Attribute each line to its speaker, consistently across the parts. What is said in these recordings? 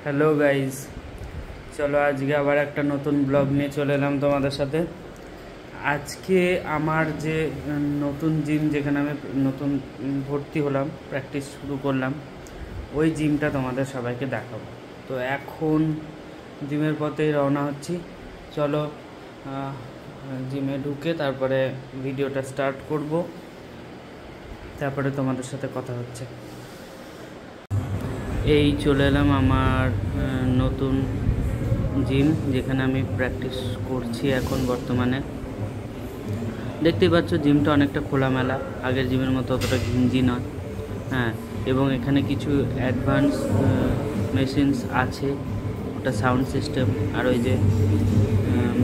Speaker 1: Hello guys, চলো আজকে আবার একটা নতুন ব্লগ নিয়ে চলে এলাম তোমাদের সাথে। আজকে আমার যে নতুন জিম যেখানে আমি নতুন ভর্তি হলাম, প্র্যাকটিস শুরু করলাম, ওই জিমটা তোমাদের সবাইকে দেখাবো। তো এখন জিমের পথেই রওনা হচ্ছি। চলো জিমে ঢুকে তারপরে ভিডিওটা স্টার্ট করব, তারপরে তোমাদের সাথে কথা হচ্ছে। এই চলে এলাম আমার নতুন জিম, যেখানে আমি প্র্যাকটিস করছি এখন বর্তমানে। দেখতেই পাচ্ছ জিমটা অনেকটা খোলামেলা, আগের জিমের মতো অতটা ঘিঞ্জি নয়। হ্যাঁ, এবং এখানে কিছু অ্যাডভান্স মেশিনস আছে, ওটা সাউন্ড সিস্টেম, আর ওই যে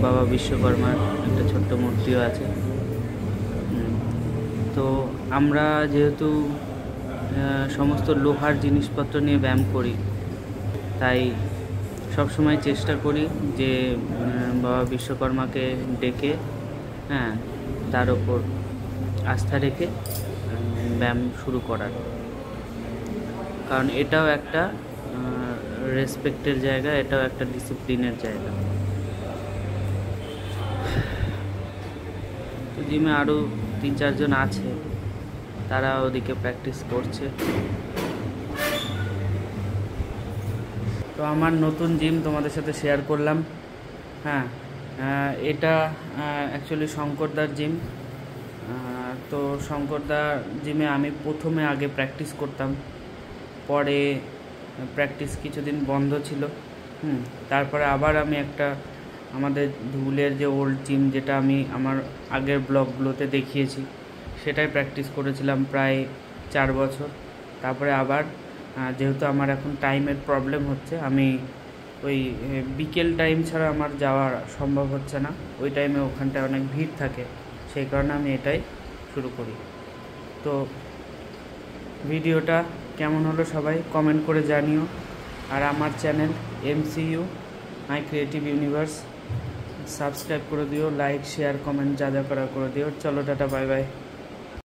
Speaker 1: বাবা বিশ্বকর্মার একটা ছোট্ট মূর্তিও আছে। তো আমরা যেহেতু সমস্ত লোহার জিনিসপত্র নিয়ে ব্যায়াম করি, তাই সবসময় চেষ্টা করি যে বাবা বিশ্বকর্মাকে ডেকে তার ওপর আস্থা রেখে ব্যায়াম শুরু করার। কারণ এটাও একটা রেসপেক্টের জায়গা, এটাও একটা ডিসিপ্লিনের জায়গা। তো জিমে আরও 3-4 জন আছে, তারা ওদিকে প্র্যাকটিস করছে। তো আমার নতুন জিম তোমাদের সাথে শেয়ার করলাম। এটা অ্যাকচুয়ালি শঙ্করদার জিম। তো শঙ্করদার জিমে আমি প্রথমে আগে প্র্যাকটিস করতাম, পরে প্র্যাকটিস কিছুদিন বন্ধ ছিল। তারপরে আবার আমি একটা আমাদের ধুলের যে ওল্ড জিম, যেটা আমি আমার আগের ব্লগগুলোতে দেখিয়েছি, সেটাই প্র্যাকটিস করেছিলাম প্রায় 4 বছর। তারপরে আবার যেহেতু আমার এখন টাইমের প্রবলেম হচ্ছে, আমি ওই বিকেল টাইম ছাড়া আমার যাওয়া সম্ভব হচ্ছে না, ওই টাইমে ওখানটায় অনেক ভিড় থাকে, সেই কারণে আমি এটাই শুরু করি। তো ভিডিওটা কেমন হলো সবাই কমেন্ট করে জানিও। আর আমার চ্যানেল MCU মাই ক্রিয়েটিভ ইউনিভার্স সাবস্ক্রাইব করে দিও, লাইক শেয়ার কমেন্ট যা যা করা করে দিও। চলো টাটা, বাই বাই।